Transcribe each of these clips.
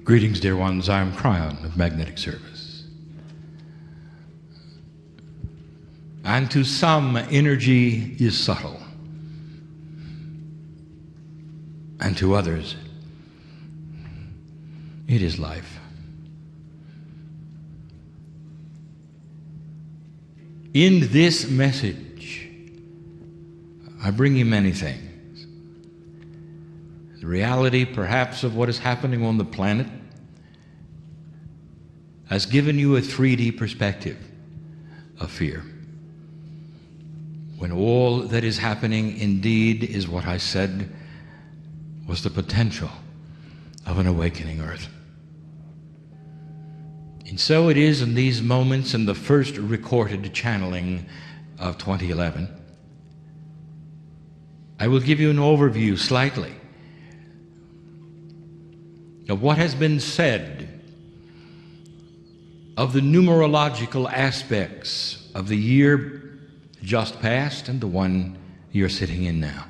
Greetings, dear ones. I am Kryon of Magnetic Service. And to some, energy is subtle. And to others, it is life. In this message, I bring you many things. The reality, perhaps, of what is happening on the planet has given you a 3D perspective of fear. When all that is happening indeed is what I said was the potential of an awakening earth. And so it is in these moments in the first recorded channeling of 2011. I will give you an overview slightly of what has been said of the numerological aspects of the year just past and the one you're sitting in now.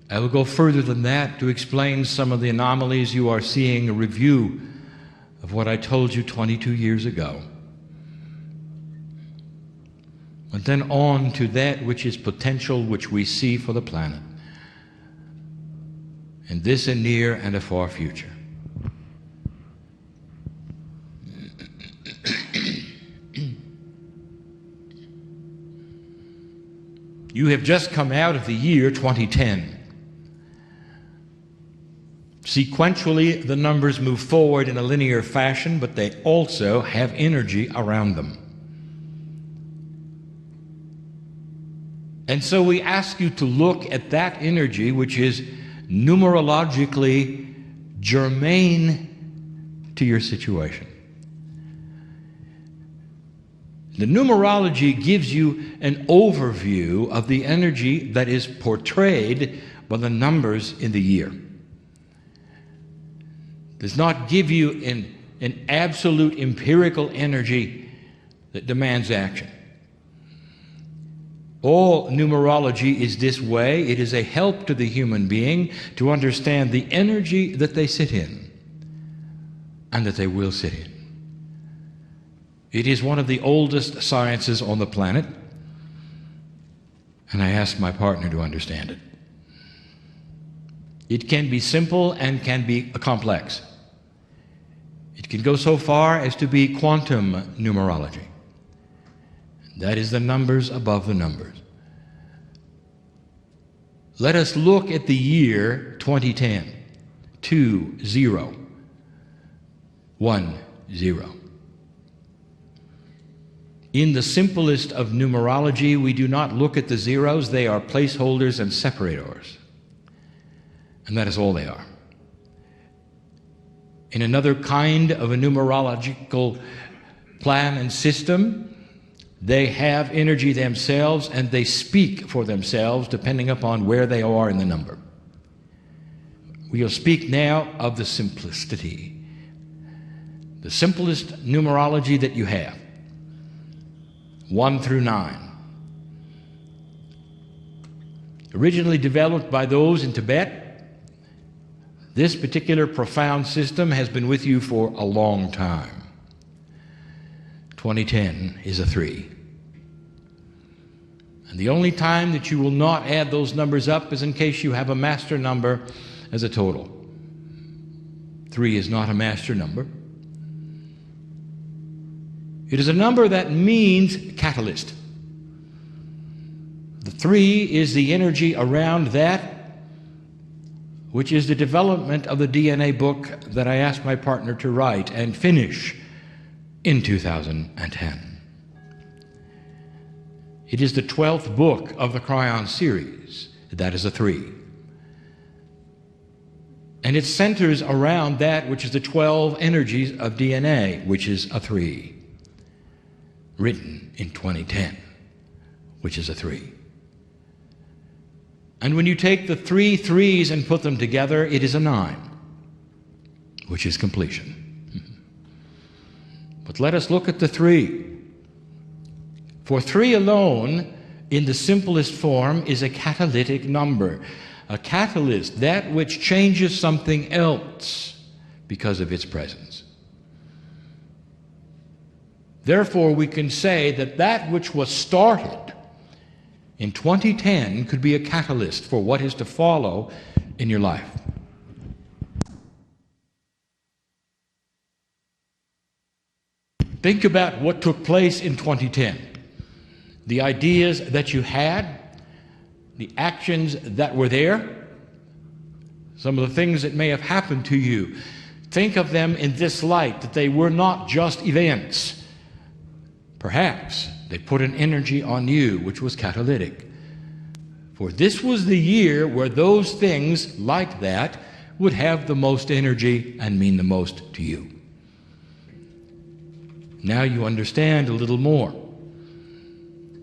I will go further than that to explain some of the anomalies you are seeing, a review of what I told you 22 years ago. And then on to that which is potential, which we see for the planet, in this a near and a far future. You have just come out of the year 2010. Sequentially, the numbers move forward in a linear fashion, but they also have energy around them. And so we ask you to look at that energy which is numerologically germane to your situation. The numerology gives you an overview of the energy that is portrayed by the numbers in the year. It does not give you an absolute empirical energy that demands action. All numerology is this way. It is a help to the human being to understand the energy that they sit in and that they will sit in. It is one of the oldest sciences on the planet, and I ask my partner to understand it. It can be simple and can be complex. It can go so far as to be quantum numerology. That is the numbers above the numbers. Let us look at the year 2010. 2, 0, 1, 0. In the simplest of numerology, we do not look at the zeros. They are placeholders and separators. And that is all they are. In another kind of a numerological plan and system, they have energy themselves and they speak for themselves depending upon where they are in the number. We will speak now of the simplicity, the simplest numerology that you have, 1 through 9. Originally developed by those in Tibet, this particular profound system has been with you for a long time. 2010 is a 3. And the only time that you will not add those numbers up is in case you have a master number as a total. 3 is not a master number. It is a number that means catalyst. The 3 is the energy around that which is the development of the DNA book that I asked my partner to write and finish in 2010. It is the 12th book of the Kryon series. That is a 3. And it centers around that which is the 12 energies of DNA, which is a 3. Written in 2010, which is a 3. And when you take the 3 3s and put them together, it is a 9, which is completion. But let us look at the 3. For 3 alone, in the simplest form, is a catalytic number. A catalyst, that which changes something else because of its presence. Therefore, we can say that that which was started in 2010 could be a catalyst for what is to follow in your life. Think about what took place in 2010. The ideas that you had, the actions that were there, some of the things that may have happened to you. Think of them in this light, that they were not just events. Perhaps they put an energy on you which was catalytic. For this was the year where those things like that would have the most energy and mean the most to you. Now you understand a little more.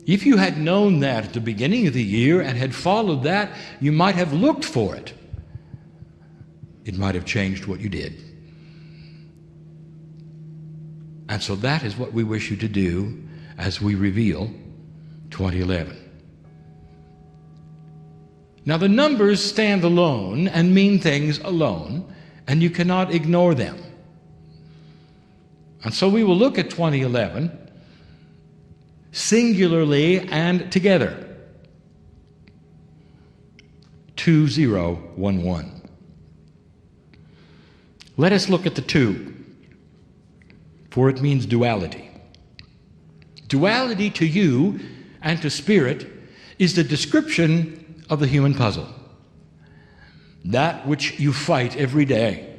If you had known that at the beginning of the year and had followed that, you might have looked for it. It might have changed what you did. And so that is what we wish you to do as we reveal 2011. Now the numbers stand alone and mean things alone, and you cannot ignore them. And so we will look at 2011 singularly and together. 2011. Let us look at the 2, for it means duality. Duality to you and to spirit is the description of the human puzzle. That which you fight every day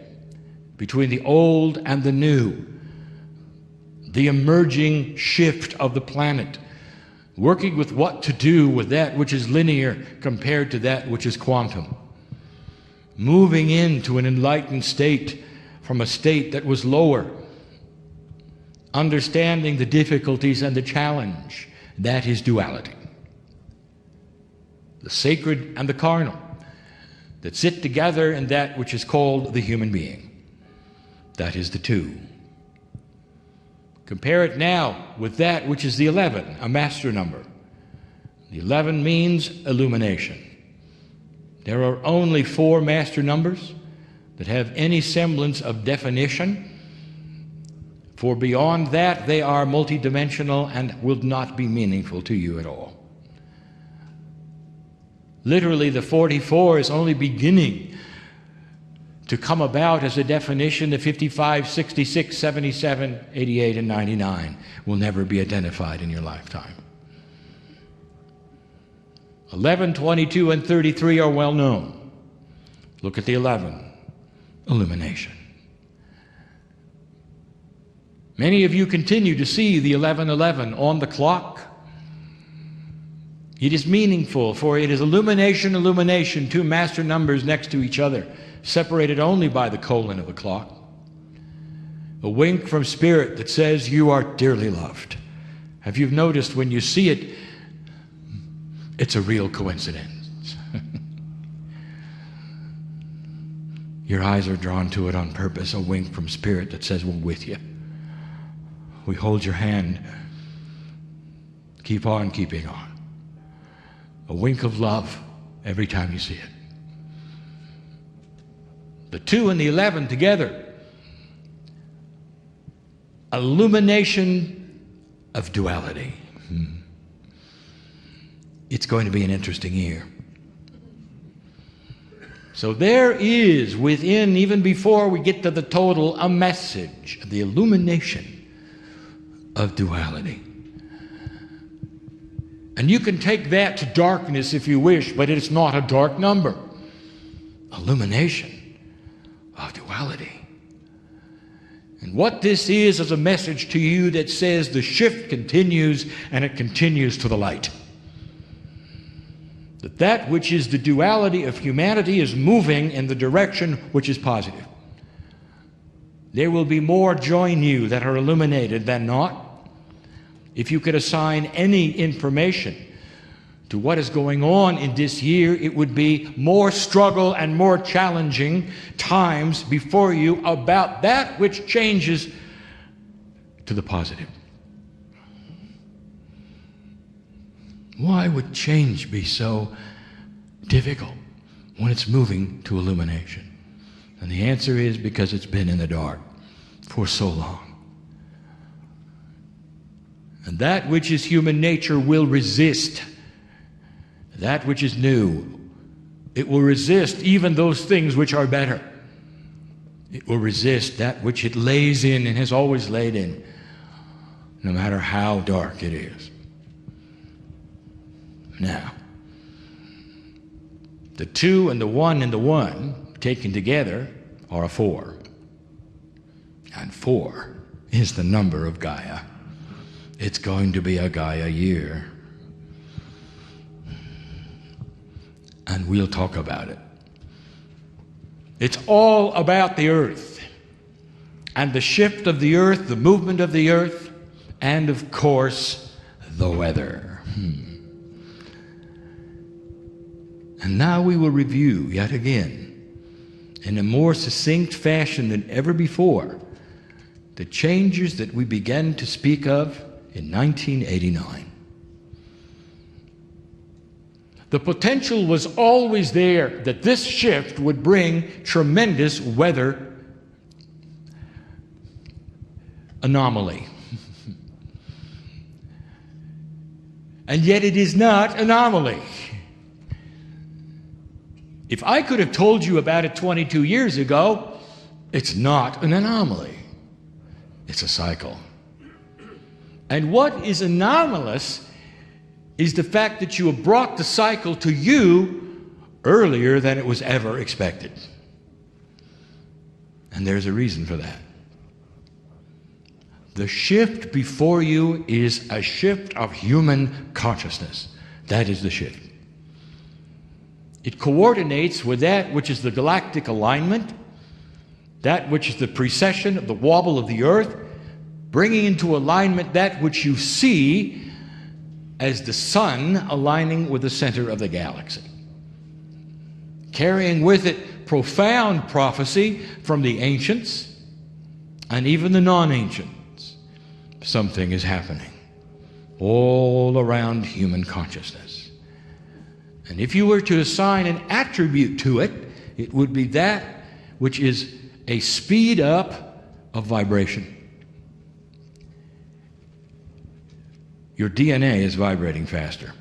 between the old and the new. The emerging shift of the planet, working with what to do with that which is linear compared to that which is quantum, moving into an enlightened state from a state that was lower, understanding the difficulties and the challenge. That is duality. The sacred and the carnal that sit together in that which is called the human being. That is the 2. Compare it now with that which is the 11, a master number. The 11 means illumination. There are only 4 master numbers that have any semblance of definition. For beyond that, they are multidimensional and will not be meaningful to you at all. Literally, the 44 is only beginning to come about as a definition. The 55, 66, 77, 88, and 99 will never be identified in your lifetime. 11, 22, and 33 are well known. Look at the 11, illumination. Many of you continue to see the 11:11 on the clock. It is meaningful, for it is illumination, illumination, 2 master numbers next to each other, separated only by the colon of a clock. A wink from spirit that says you are dearly loved. Have you noticed when you see it, it's a real coincidence. Your eyes are drawn to it on purpose, a wink from spirit that says we're with you. We hold your hand. Keep on keeping on. A wink of love every time you see it. The 2 and the 11 together. Illumination of duality. It's going to be an interesting year. So there is within, even before we get to the total, a message, the illumination of duality. And you can take that to darkness if you wish, but it's not a dark number. Illumination of duality. And what this is a message to you that says the shift continues, and it continues to the light. That which is the duality of humanity is moving in the direction which is positive. There will be more join you that are illuminated than not. If you could assign any information to what is going on in this year, it would be more struggle and more challenging times before you about that which changes to the positive. Why would change be so difficult? when it's moving to illumination? And the answer is because it's been in the dark for so long. And that which is human nature will resist that which is new. It will resist even those things which are better. It will resist that which it lays in and has always laid in, no matter how dark it is. Now, the 2 and the 1 and the 1 taken together are a 4. And 4 is the number of Gaia. It's going to be a Gaia year. And we'll talk about it. It's all about the earth and the shift of the earth, the movement of the earth, and of course, the weather. And now we will review yet again, in a more succinct fashion than ever before, the changes that we began to speak of in 1989. The potential was always there that this shift would bring tremendous weather anomaly. And yet it is not anomaly. If I could have told you about it 22 years ago, it's not an anomaly. It's a cycle. And what is anomalous is the fact that you have brought the cycle to you earlier than it was ever expected. And there's a reason for that. The shift before you is a shift of human consciousness. That is the shift. It coordinates with that which is the galactic alignment, that which is the precession of the wobble of the earth, bringing into alignment that which you see as the sun aligning with the center of the galaxy, carrying with it profound prophecy from the ancients and even the non-ancients. Something is happening all around human consciousness. And if you were to assign an attribute to it, it would be that which is a speed up of vibration. Your DNA is vibrating faster.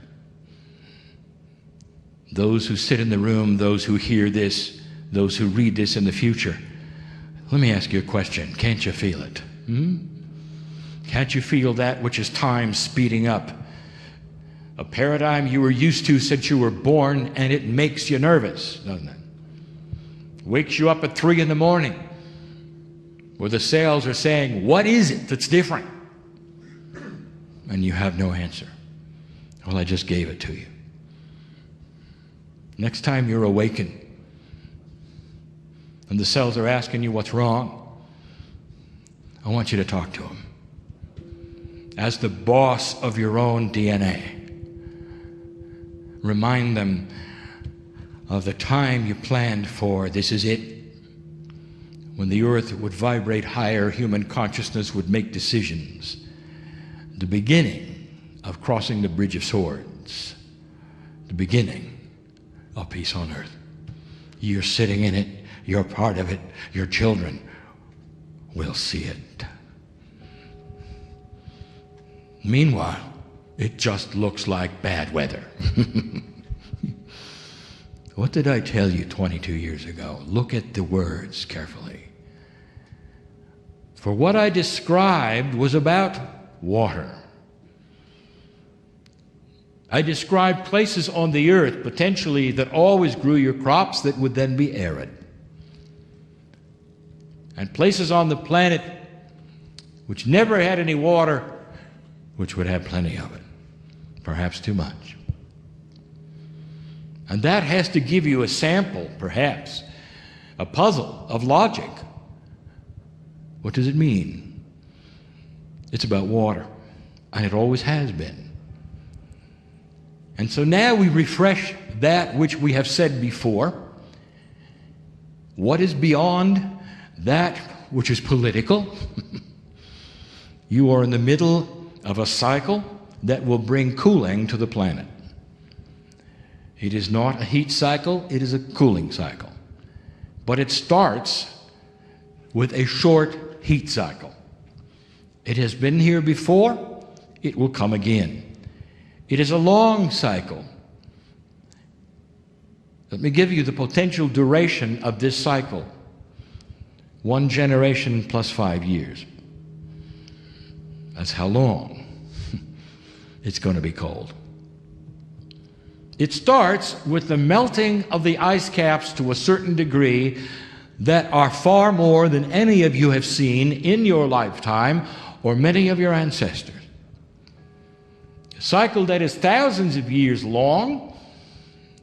Those who sit in the room, those who hear this, those who read this in the future, let me ask you a question. Can't you feel it? Can't you feel that which is time speeding up? A paradigm you were used to since you were born, and it makes you nervous, doesn't it? Wakes you up at 3 in the morning, where the cells are saying, what is it that's different? And you have no answer. Well, I just gave it to you. Next time you're awakened and the cells are asking you what's wrong, I want you to talk to them. As the boss of your own DNA, remind them of the time you planned for. This is it. When the earth would vibrate higher, human consciousness would make decisions. The beginning of crossing the bridge of swords. The beginning of peace on earth. You're sitting in it. You're part of it. Your children will see it. Meanwhile, it just looks like bad weather. What did I tell you 22 years ago? Look at the words carefully. For what I described was about water. I described places on the earth, potentially, that always grew your crops that would then be arid. And places on the planet which never had any water, which would have plenty of it, perhaps too much. And that has to give you a sample, perhaps, a puzzle of logic. What does it mean? It's about water, and it always has been. And so now we refresh that which we have said before. What is beyond that which is political? You are in the middle of a cycle that will bring cooling to the planet. It is not a heat cycle, it is a cooling cycle. But it starts with a short heat cycle. It has been here before, it will come again. It is a long cycle. Let me give you the potential duration of this cycle. 1 generation plus 5 years. That's how long it's going to be cold. It starts with the melting of the ice caps to a certain degree that are far more than any of you have seen in your lifetime or many of your ancestors. A cycle that is thousands of years long,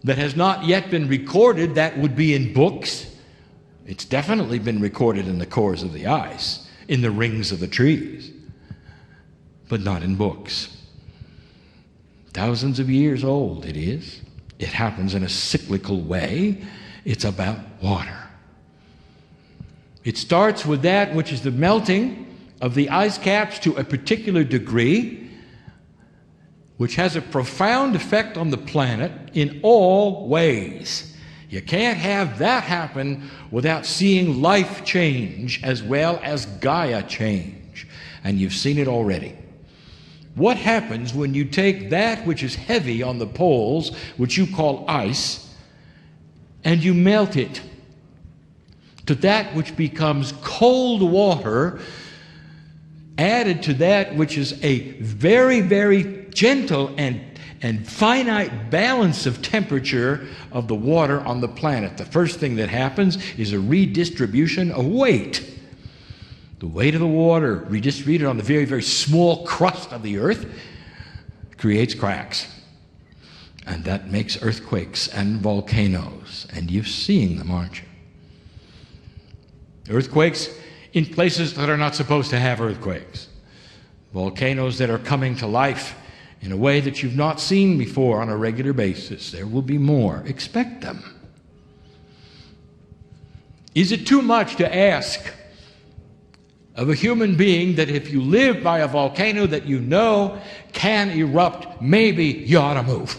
that has not yet been recorded, that would be in books. It's definitely been recorded in the cores of the ice, in the rings of the trees, but not in books. Thousands of years old it is. It happens in a cyclical way. It's about water. It starts with that which is the melting of the ice caps to a particular degree, which has a profound effect on the planet in all ways. You can't have that happen without seeing life change as well as Gaia change. And you've seen it already. What happens when you take that which is heavy on the poles, which you call ice, and you melt it to that which becomes cold water, added to that which is a very, very gentle and finite balance of temperature of the water on the planet? The first thing that happens is a redistribution of weight. The weight of the water redistributed on the very, very small crust of the earth creates cracks. And that makes earthquakes and volcanoes. And you're seeing them, aren't you? Earthquakes in places that are not supposed to have earthquakes. Volcanoes that are coming to life in a way that you've not seen before on a regular basis. There will be more. Expect them. Is it too much to ask of a human being that if you live by a volcano that you know can erupt, maybe you ought to move?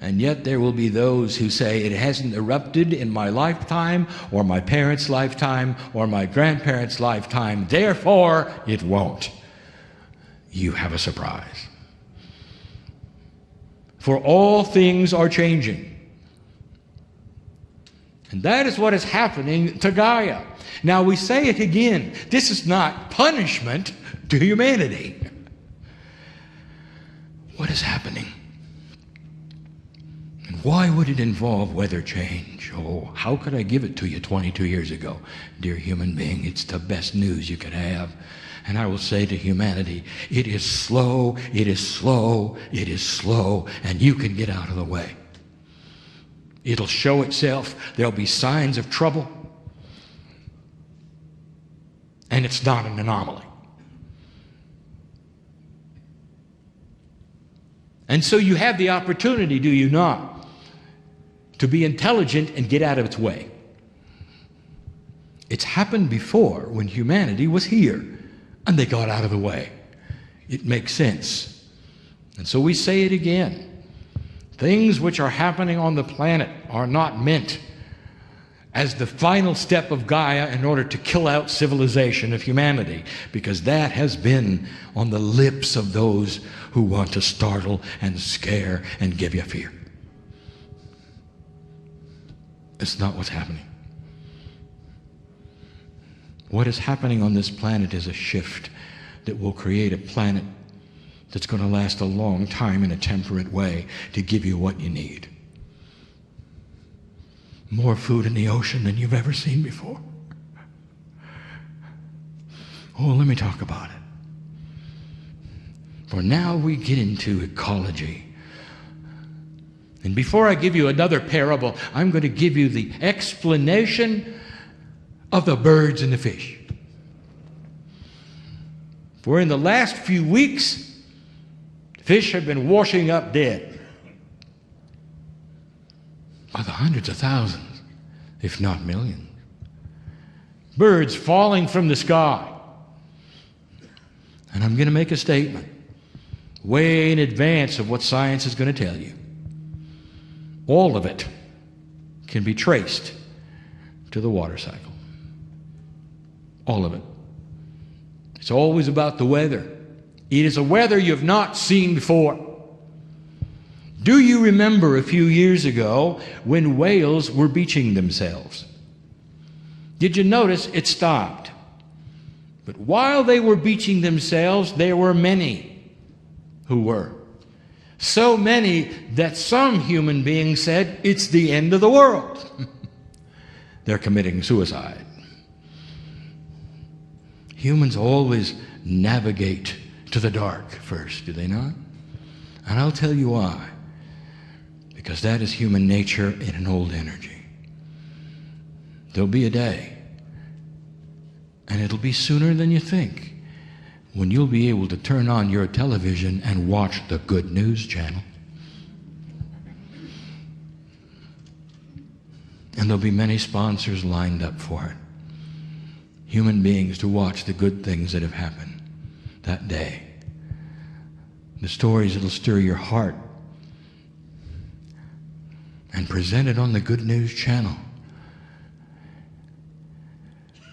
And yet there will be those who say it hasn't erupted in my lifetime or my parents' lifetime or my grandparents' lifetime, therefore it won't. You have a surprise. For all things are changing. And that is what is happening to Gaia. Now we say it again, this is not punishment to humanity. What is happening? And why would it involve weather change? Oh, how could I give it to you 22 years ago? Dear human being, it's the best news you could have. And I will say to humanity, it is slow, it is slow, it is slow, and you can get out of the way. It'll show itself. There'll be signs of trouble. And it's not an anomaly. And so you have the opportunity, do you not, to be intelligent and get out of its way. It's happened before when humanity was here, and they got out of the way. It makes sense. And so we say it again. Things which are happening on the planet are not meant as the final step of Gaia in order to kill out civilization of humanity, because that has been on the lips of those who want to startle and scare and give you fear. It's not what's happening. What is happening on this planet is a shift that will create a planet that's going to last a long time in a temperate way to give you what you need. More food in the ocean than you've ever seen before. Oh, let me talk about it. For now we get into ecology. And before I give you another parable, I'm going to give you the explanation of the birds and the fish. For in the last few weeks, fish have been washing up dead by the hundreds of thousands, if not millions. Birds falling from the sky. And I'm going to make a statement. way in advance of what science is going to tell you. All of it can be traced to the water cycle. All of it. It's always about the weather. It is a weather you've not seen before. Do you remember a few years ago when whales were beaching themselves? Did you notice it stopped? But while they were beaching themselves, there were many who were. So many that some human beings said, it's the end of the world. They're committing suicide. Humans always navigate to the dark first, do they not? And I'll tell you why. Because that is human nature in an old energy. There'll be a day, and it'll be sooner than you think, when you'll be able to turn on your television and watch the Good News Channel. And there'll be many sponsors lined up for it. Human beings to watch the good things that have happened that day. The stories that'll stir your heart and presented on the Good News Channel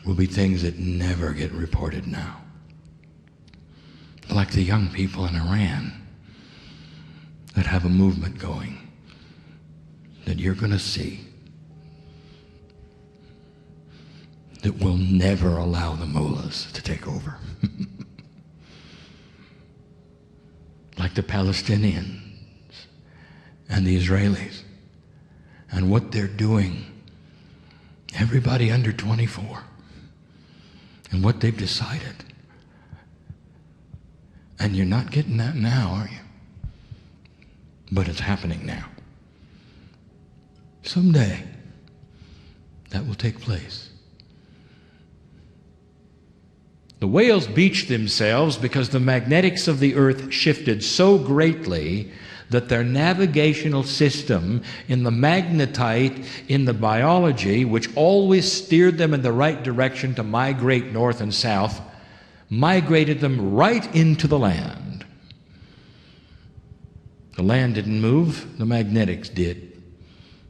will be things that never get reported now. Like the young people in Iran that have a movement going that you're going to see that will never allow the mullahs to take over. Like the Palestinians and the Israelis. And what they're doing, everybody under 24, and what they've decided. And you're not getting that now, are you? But it's happening now. Someday, that will take place. The whales beached themselves because the magnetics of the earth shifted so greatly that their navigational system in the magnetite, in the biology, which always steered them in the right direction to migrate north and south, migrated them right into the land. The land didn't move, the magnetics did.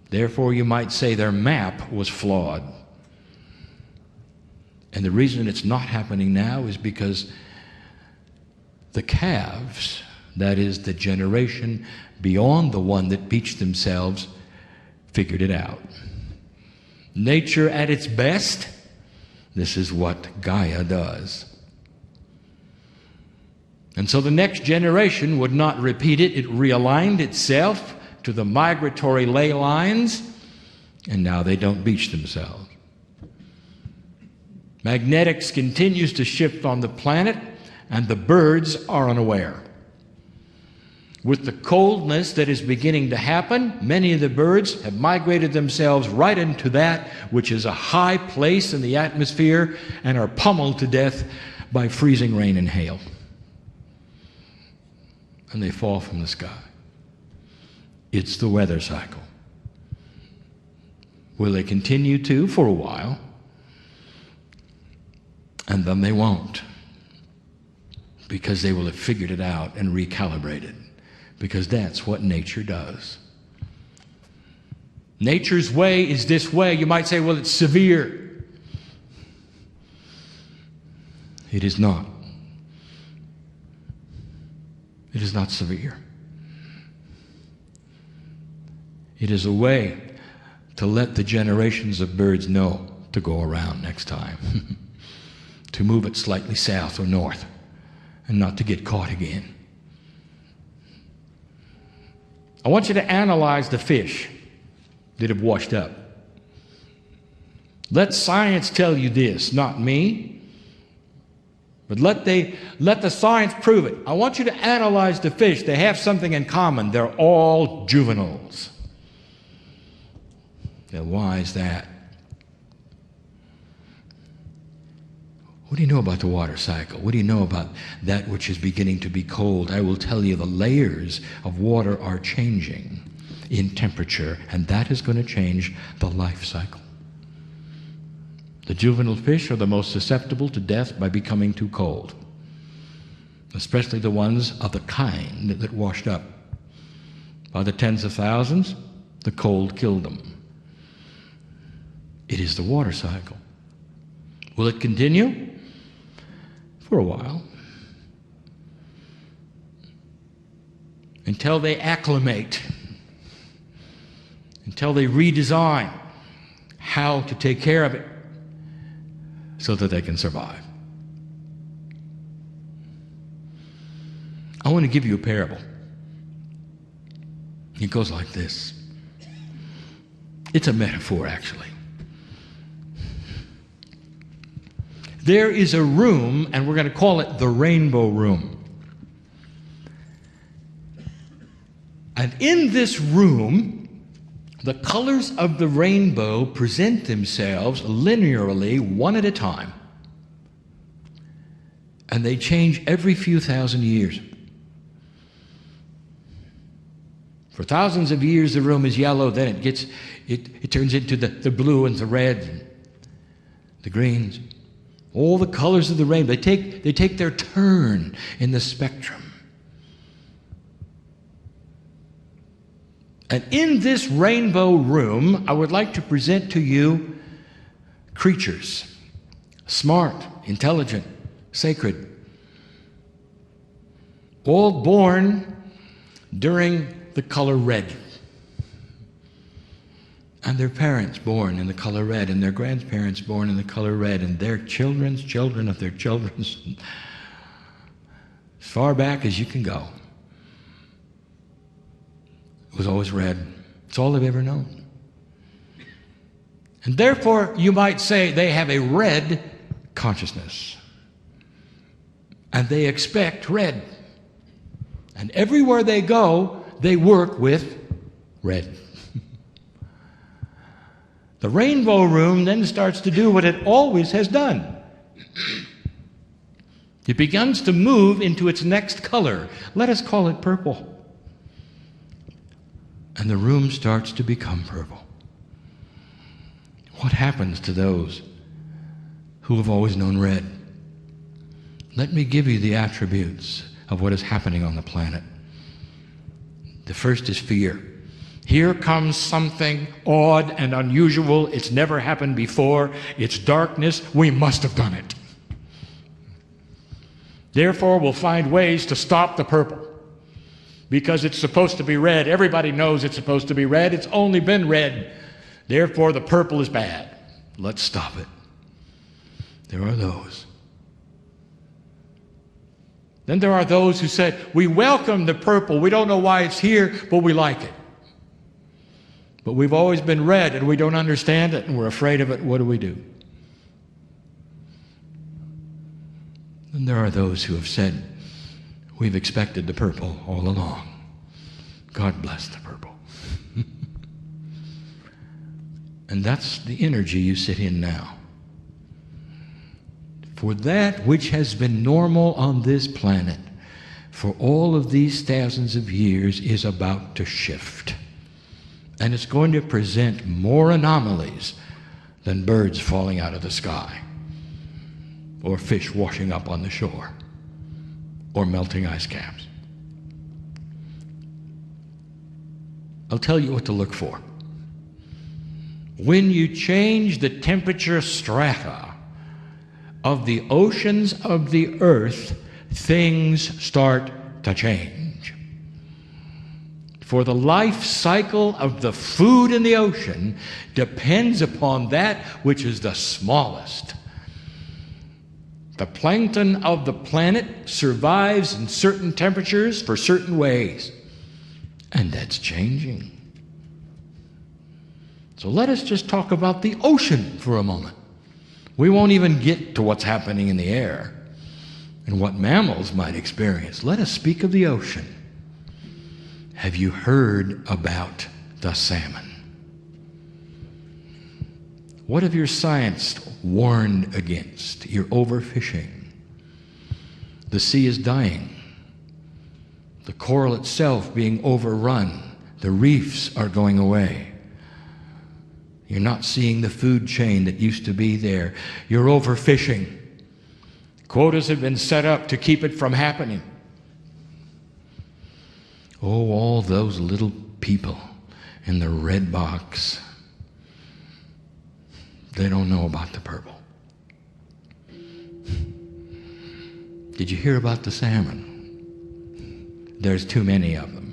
Therefore, you might say their map was flawed. And the reason it's not happening now is because the calves, that is, the generation beyond the one that beached themselves, figured it out. Nature at its best, this is what Gaia does. And so the next generation would not repeat it. It realigned itself to the migratory ley lines, and now they don't beach themselves. Magnetics continues to shift on the planet, and the birds are unaware. With the coldness that is beginning to happen, many of the birds have migrated themselves right into that which is a high place in the atmosphere and are pummeled to death by freezing rain and hail. And they fall from the sky. It's the weather cycle. Will they continue to for a while? And then they won't, because they will have figured it out and recalibrated, because that's what nature does. Nature's way is this way. You might say, well, it's severe. It is not. It is not severe. It is a way to let the generations of birds know to go around next time. To move it slightly south or north and not to get caught again. I want you to analyze the fish that have washed up. Let science tell you this, not me. But let the science prove it. I want you to analyze the fish. They have something in common. They're all juveniles. Now, why is that? What do you know about the water cycle? What do you know about that which is beginning to be cold? I will tell you the layers of water are changing in temperature, and that is going to change the life cycle. The juvenile fish are the most susceptible to death by becoming too cold. especially the ones of the kind that washed up. By the tens of thousands, the cold killed them. It is the water cycle. Will it continue? For a while. Until they acclimate. Until they redesign how to take care of it so that they can survive. I want to give you a parable. It goes like this. It's a metaphor, actually. There is a room, and we're going to call it the rainbow room. And in this room, the colors of the rainbow present themselves linearly, one at a time. And they change every few thousand years. For thousands of years, the room is yellow, then it turns into the blue and the red, and the greens. All the colors of the rainbow, they take their turn in the spectrum. And in this rainbow room, I would like to present to you creatures, smart, intelligent, sacred, all born during the color red. And their parents born in the color red, and their grandparents born in the color red, and their children's children of their children's, as far back as you can go. It was always red. It's all they've ever known. And therefore, you might say they have a red consciousness. And they expect red. And everywhere they go, they work with red. The rainbow room then starts to do what it always has done. It begins to move into its next color. Let us call it purple. And the room starts to become purple. What happens to those who have always known red? Let me give you the attributes of what is happening on the planet. The first is fear. Here comes something odd and unusual. It's never happened before. It's darkness. We must have done it. Therefore, we'll find ways to stop the purple. Because it's supposed to be red. Everybody knows it's supposed to be red. It's only been red. Therefore, the purple is bad. Let's stop it. There are those. Then there are those who said, we welcome the purple. We don't know why it's here, but we like it. But we've always been red, and we don't understand it, and we're afraid of it. What do we do? Then there are those who have said, we've expected the purple all along. God bless the purple. And that's the energy you sit in now. For that which has been normal on this planet for all of these thousands of years is about to shift. And it's going to present more anomalies than birds falling out of the sky, or fish washing up on the shore, or melting ice caps. I'll tell you what to look for. When you change the temperature strata of the oceans of the earth, things start to change. For the life cycle of the food in the ocean depends upon that which is the smallest. The plankton of the planet survives in certain temperatures for certain ways. And that's changing. So let us just talk about the ocean for a moment. We won't even get to what's happening in the air and what mammals might experience. Let us speak of the ocean. Have you heard about the salmon? What have your science warned against? You're overfishing. The sea is dying. The coral itself being overrun. The reefs are going away. You're not seeing the food chain that used to be there. You're overfishing. Quotas have been set up to keep it from happening. Oh, all those little people in the red box. They don't know about the purple. Did you hear about the salmon? There's too many of them.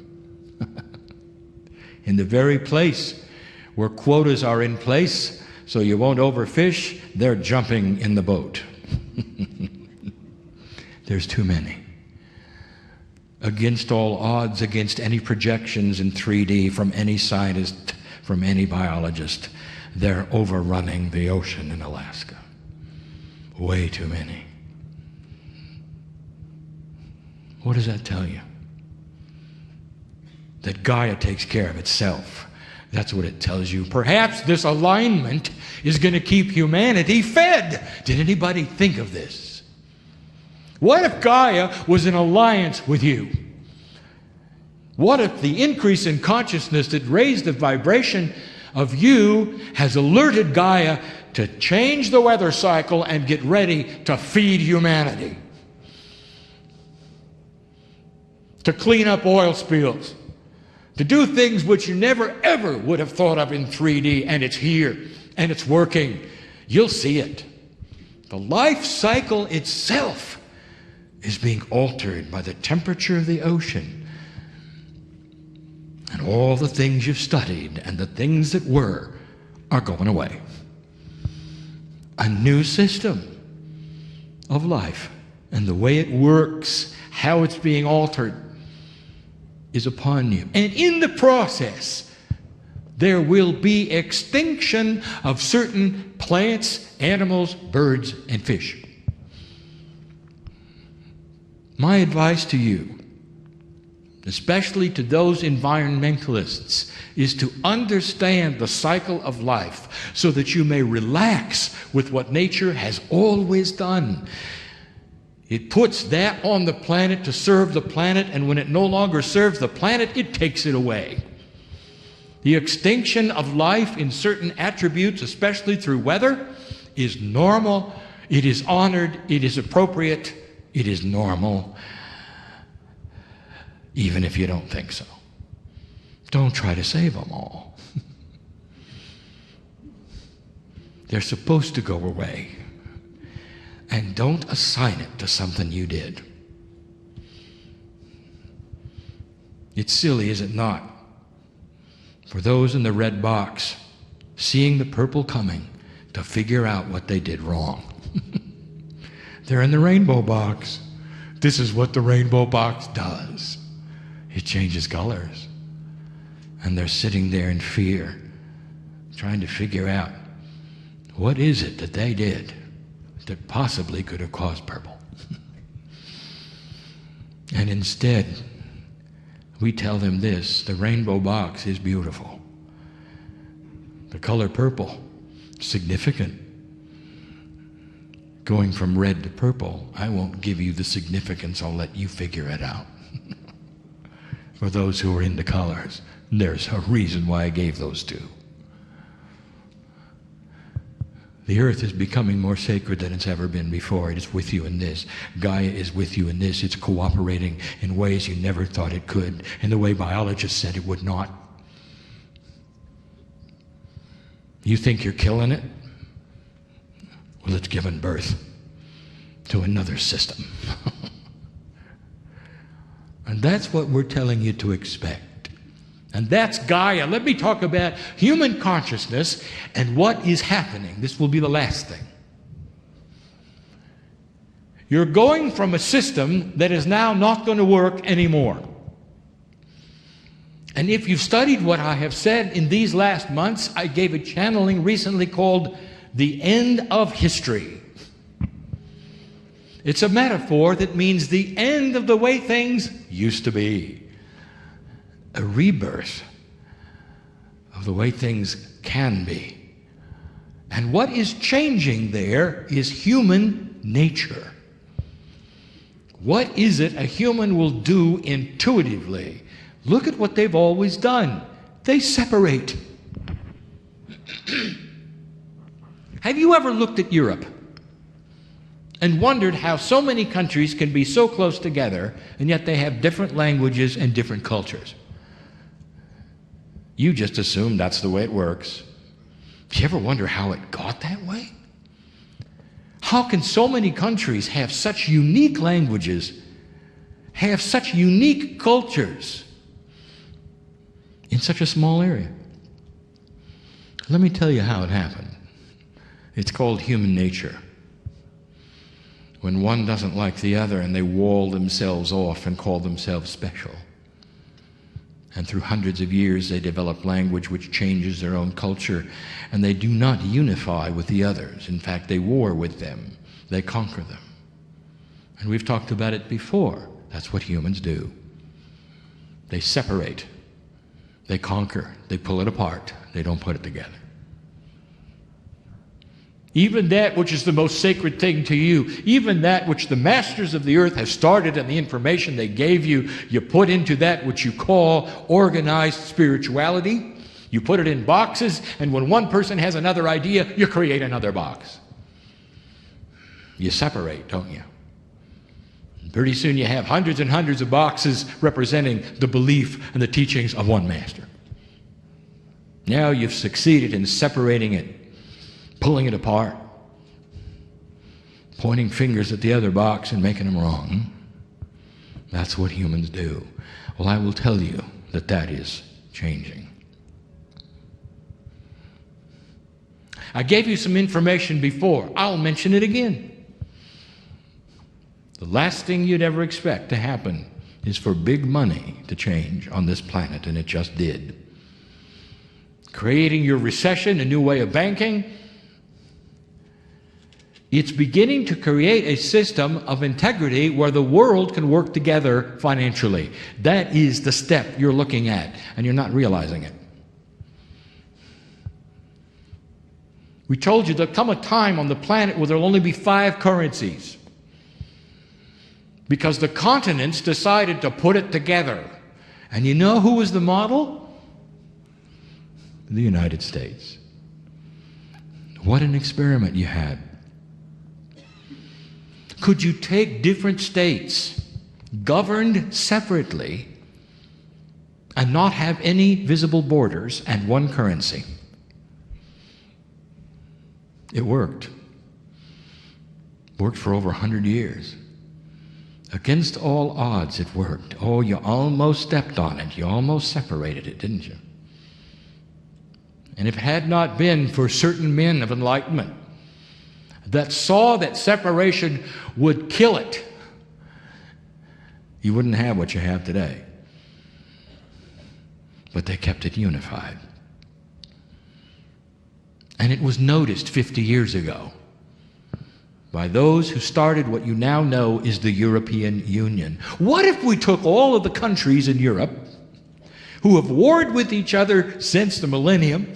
In the very place where quotas are in place so you won't overfish, they're jumping in the boat. There's too many. Against all odds, against any projections in 3D from any scientist, from any biologist, they're overrunning the ocean in Alaska. Way too many. What does that tell you? That Gaia takes care of itself. That's what it tells you. Perhaps this alignment is going to keep humanity fed. Did anybody think of this? What if Gaia was in alliance with you? What if the increase in consciousness that raised the vibration of you has alerted Gaia to change the weather cycle and get ready to feed humanity? To clean up oil spills, to do things which you never ever would have thought of in 3D, and it's here, and it's working. You'll see it. The life cycle itself is being altered by the temperature of the ocean. And all the things you've studied and the things that were are going away. A new system of life and the way it works, how it's being altered, is upon you. And in the process, there will be extinction of certain plants, animals, birds, and fish. My advice to you, especially to those environmentalists, is to understand the cycle of life so that you may relax with what nature has always done. It puts that on the planet to serve the planet, and when it no longer serves the planet, it takes it away. The extinction of life in certain attributes, especially through weather, is normal, it is honored, it is appropriate, it is normal, even if you don't think so. Don't try to save them all. They're supposed to go away. And don't assign it to something you did. It's silly, is it not? For those in the red box, seeing the purple coming, to figure out what they did wrong. They're in the rainbow box. This is what the rainbow box does. It changes colors. And they're sitting there in fear, trying to figure out what is it that they did that possibly could have caused purple. And instead, we tell them this: the rainbow box is beautiful. The color purple, significant. Going from red to purple, I won't give you the significance, I'll let you figure it out. For those who are into colors, there's a reason why I gave those two. The earth is becoming more sacred than it's ever been before. It is with you in this. Gaia is with you in this. It's cooperating in ways you never thought it could, in the way biologists said it would not. You think you're killing it? Well, it's given birth to another system. And that's what we're telling you to expect. And that's Gaia. Let me talk about human consciousness and what is happening. This will be the last thing. You're going from a system that is now not going to work anymore. And if you've studied what I have said in these last months, I gave a channeling recently called The End of History. It's a metaphor that means the end of the way things used to be. A rebirth of the way things can be. And what is changing there is human nature. What is it a human will do intuitively? Look at what they've always done. They separate. Have you ever looked at Europe? and wondered how so many countries can be so close together and yet they have different languages and different cultures. You just assume that's the way it works. Do you ever wonder how it got that way? How can so many countries have such unique languages, have such unique cultures in such a small area? Let me tell you how it happened. It's called human nature. When one doesn't like the other and they wall themselves off and call themselves special. And through hundreds of years they develop language which changes their own culture, and they do not unify with the others. In fact, they war with them. They conquer them. And we've talked about it before. That's what humans do. They separate. They conquer. They pull it apart. They don't put it together. Even that which is the most sacred thing to you, even that which the masters of the earth have started and the information they gave you, you put into that which you call organized spirituality. You put it in boxes, and when one person has another idea, you create another box. You separate, don't you? And pretty soon you have hundreds and hundreds of boxes representing the belief and the teachings of one master. Now you've succeeded in separating it, pulling it apart, pointing fingers at the other box and making them wrong. That's what humans do. Well, I will tell you that that is changing. I gave you some information before. I'll mention it again. The last thing you'd ever expect to happen is for big money to change on this planet, and it just did. Creating your recession, a new way of banking. It's beginning to create a system of integrity where the world can work together financially. That is the step you're looking at, and you're not realizing it. We told you there'll come a time on the planet where there'll only be 5 currencies, because the continents decided to put it together. And you know who was the model? The United States. What an experiment you had. Could you take different states governed separately and not have any visible borders and one currency? It worked. Worked for over 100 years. Against all odds, it worked. Oh, you almost stepped on it. You almost separated it, didn't you? And if it had not been for certain men of enlightenment that saw that separation would kill it, you wouldn't have what you have today. But they kept it unified. And it was noticed 50 years ago by those who started what you now know is the European Union. What if we took all of the countries in Europe who have warred with each other since the millennium,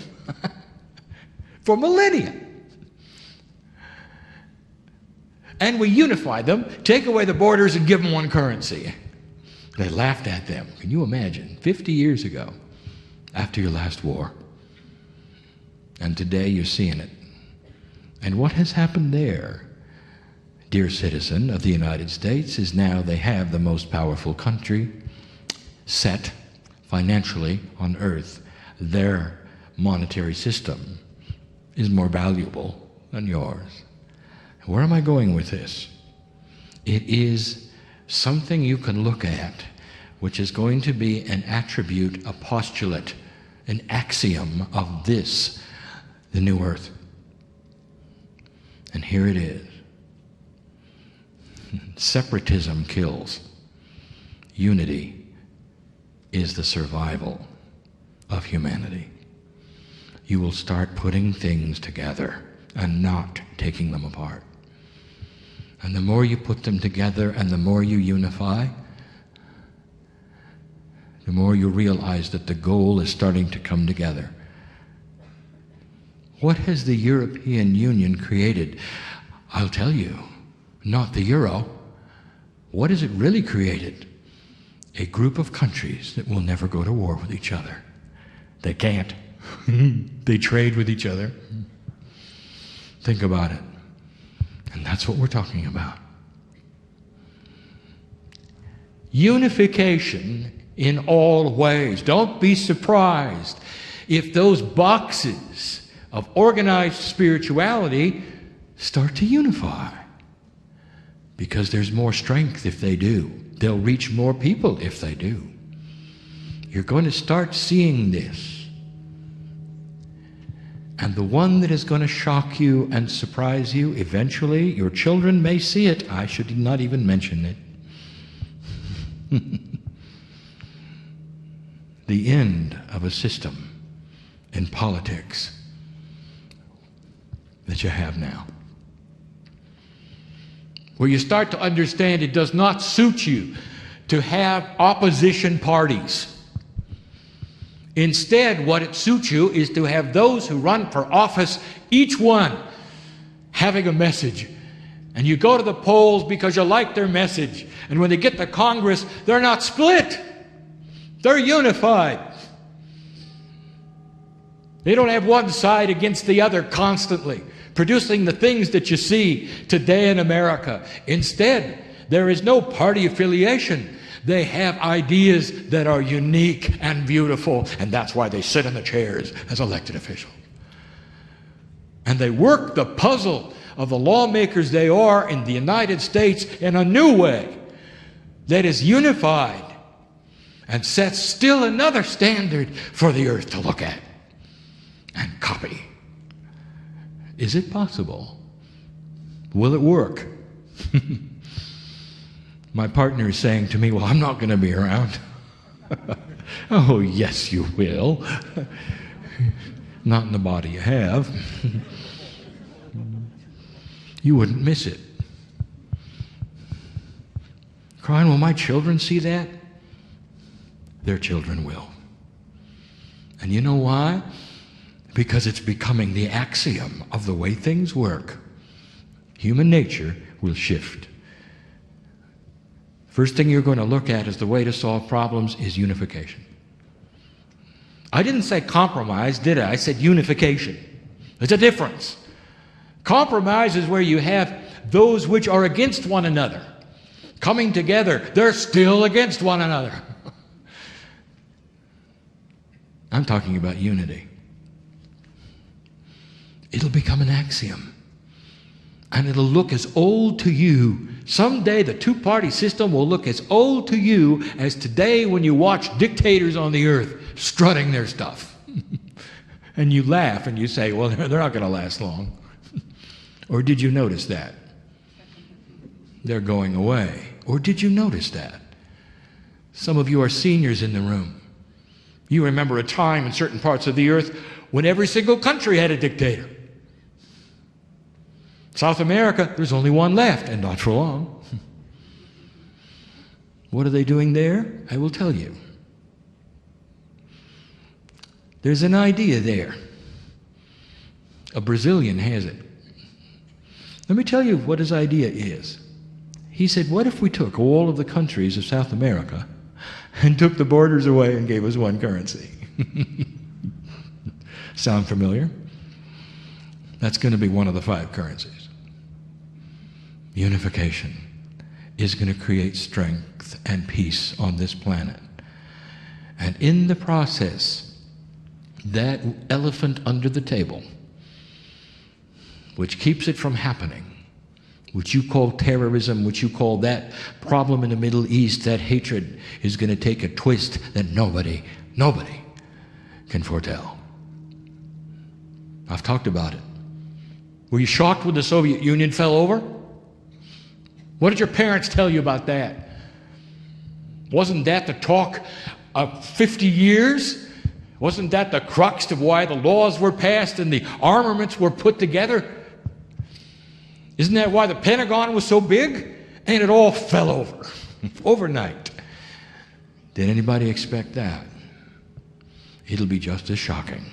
for millennia, and we unify them, take away the borders, and give them one currency? They laughed at them. Can you imagine? 50 years ago, after your last war. And today you're seeing it. And what has happened there, dear citizen of the United States, is now they have the most powerful country set financially on earth. Their monetary system is more valuable than yours. Where am I going with this? It is something you can look at, which is going to be an attribute, a postulate, an axiom of this, the new earth. And here it is. Separatism kills. Unity is the survival of humanity. You will start putting things together and not taking them apart. And the more you put them together and the more you unify, the more you realize that the goal is starting to come together. What has the European Union created? I'll tell you, not the euro. What has it really created? A group of countries that will never go to war with each other. They can't. They trade with each other. Think about it. And That's what we're talking about. Unification in all ways. Don't be surprised if those boxes of organized spirituality start to unify. Because there's more strength if they do. They'll reach more people if they do. You're going to start seeing this. And the one that is going to shock you and surprise you, eventually, your children may see it. I should not even mention it. The end of a system in politics that you have now, where you start to understand it does not suit you to have opposition parties. Instead, what it suits you is to have those who run for office, each one having a message. And you go to the polls because you like their message. And when they get to Congress, they're not split. They're unified. They don't have one side against the other constantly, producing the things that you see today in America. Instead, there is no party affiliation. They have ideas that are unique and beautiful, and that's why they sit in the chairs as elected officials. And they work the puzzle of the lawmakers they are in the United States in a new way that is unified and sets still another standard for the earth to look at and copy. Is it possible? Will it work? My partner is saying to me, well, I'm not going to be around. Oh, yes, you will. Not in the body you have. You wouldn't miss it. Kryon, will my children see that? Their children will. And you know why? Because it's becoming the axiom of the way things work. Human nature will shift. First thing you're going to look at as the way to solve problems is unification. I didn't say compromise, did I? I said unification. There's a difference. Compromise is where you have those which are against one another coming together. They're still against one another. I'm talking about unity. It'll become an axiom. And it'll look as old to you. Someday the two-party system will look as old to you as today when you watch dictators on the earth strutting their stuff. And you laugh and you say, well, they're not going to last long. Or did you notice that? They're going away. Or did you notice that? Some of you are seniors in the room. You remember a time in certain parts of the earth when every single country had a dictator. South America, there's only one left, and not for long. What are they doing there? I will tell you. There's an idea there. A Brazilian has it. Let me tell you what his idea is. He said, what if we took all of the countries of South America and took the borders away and gave us one currency? Sound familiar? That's going to be one of the 5 currencies. Unification is going to create strength and peace on this planet. And in the process, that elephant under the table, which keeps it from happening, which you call terrorism, which you call that problem in the Middle East, that hatred, is going to take a twist that nobody can foretell. I've talked about it. Were you shocked when the Soviet Union fell over? What did your parents tell you about that? Wasn't that the talk of 50 years? Wasn't that the crux of why the laws were passed and the armaments were put together? Isn't that why the Pentagon was so big? And it all fell over overnight. Did anybody expect that? It'll be just as shocking.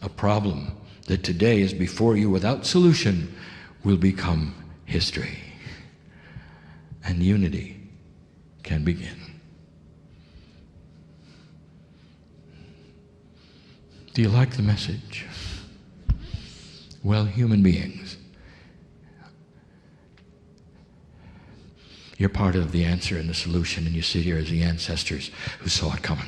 A problem that today is before you without solution will become history. And unity can begin. Do you like the message? Well, human beings, You're part of the answer and the solution, and you sit here as the ancestors who saw it coming.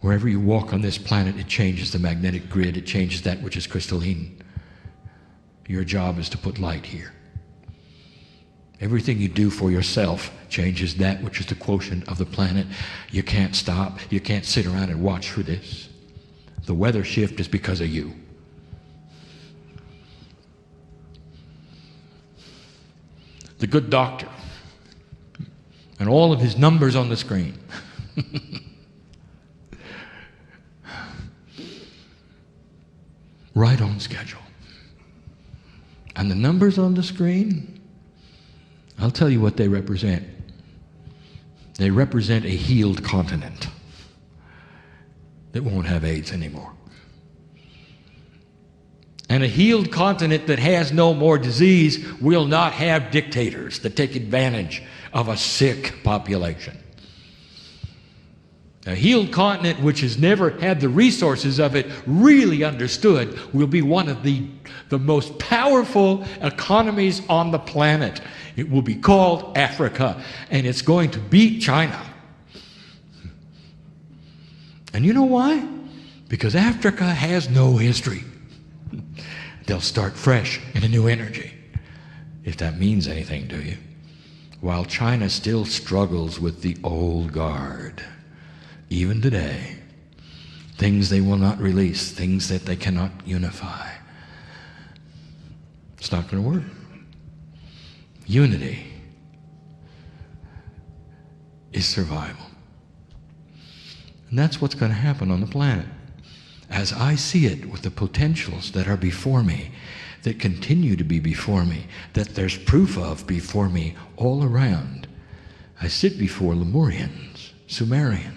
Wherever you walk on this planet, it changes the magnetic grid. It changes that which is crystalline. Your job is to put light here. Everything you do for yourself changes that which is the quotient of the planet. You can't stop. You can't sit around and watch for this. The weather shift is because of you. The good doctor and all of his numbers on the screen. Right on schedule. And the numbers on the screen, I'll tell you what they represent. They represent a healed continent that won't have AIDS anymore. And a healed continent that has no more disease will not have dictators that take advantage of a sick population. A healed continent which has never had the resources of it really understood will be one of the most powerful economies on the planet. It will be called Africa, and it's going to beat China. And you know why? Because Africa has no history. They'll start fresh in a new energy, if that means anything to you. While China still struggles with the old guard. Even today, things they will not release, things that they cannot unify. It's not going to work. Unity is survival. And that's what's going to happen on the planet. As I see it with the potentials that are before me, that continue to be before me, that there's proof of before me all around. I sit before Lemurians, Sumerians.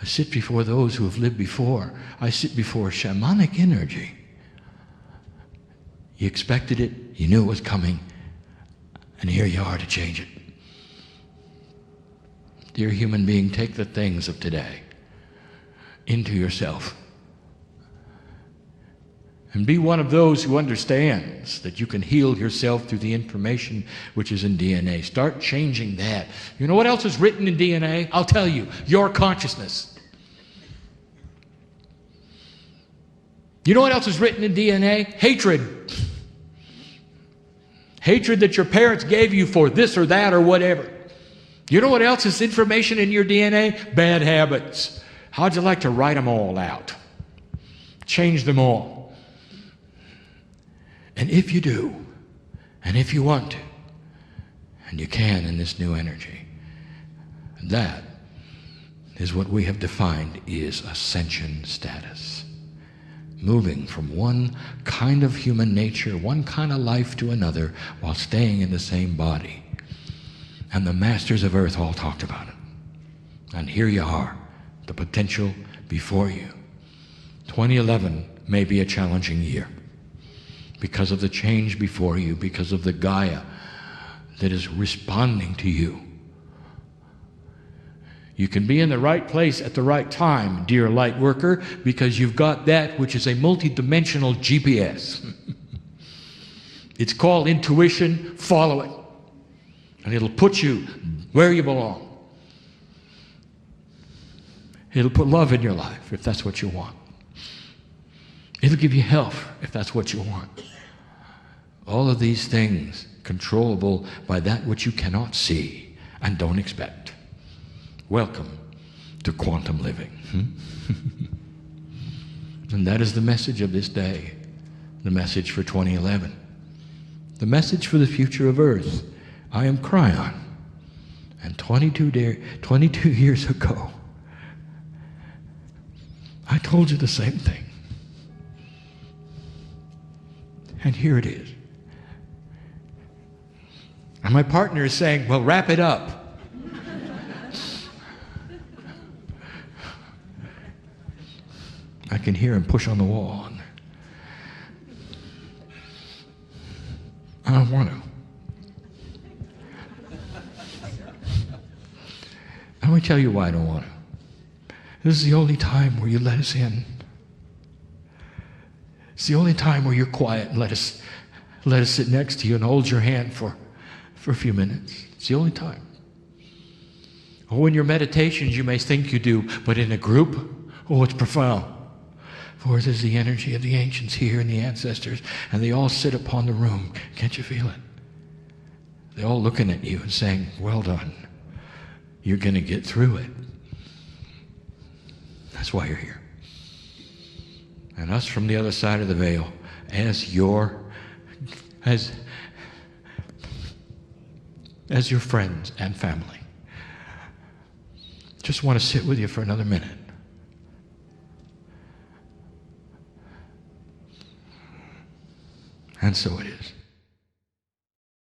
I sit before those who have lived before. I sit before shamanic energy. You expected it, you knew it was coming, and here you are to change it. Dear human being, take the things of today into yourself. And be one of those who understands that you can heal yourself through the information which is in DNA. Start changing that. You know what else is written in DNA? I'll tell you, your consciousness. You know what else is written in DNA? Hatred. Hatred that your parents gave you for this or that or whatever. You know what else is information in your DNA? Bad habits. How'd you like to write them all out? Change them all. And if you do, and if you want to, and you can in this new energy, that is what we have defined is ascension status. Moving from one kind of human nature, one kind of life to another while staying in the same body. And the masters of earth all talked about it. And here you are, the potential before you. 2011 may be a challenging year because of the change before you, because of the Gaia that is responding to you. You can be in the right place at the right time, dear light worker, because you've got that which is a multidimensional GPS. It's called intuition. Follow it. And it'll put you where you belong. It'll put love in your life if that's what you want. It'll give you health if that's what you want. All of these things controllable by that which you cannot see and don't expect. Welcome to quantum living. And that is the message of this day, the message for 2011, the message for the future of Earth. I am Kryon, and 22 years ago, I told you the same thing. And here it is. And my partner is saying, well, wrap it up. I can hear him push on the wall. I don't want to. Let me tell you why I don't want to. This is the only time where you let us in. It's the only time where you're quiet and let us sit next to you and hold your hand for a few minutes. It's the only time. Oh, in your meditations you may think you do, but in a group, oh, it's profound. For it is the energy of the ancients here and the ancestors, and they all sit upon the room. Can't you feel it? They're all looking at you and saying, well done. You're going to get through it. That's why you're here. And us from the other side of the veil, as your friends and family, just want to sit with you for another minute. And so it is.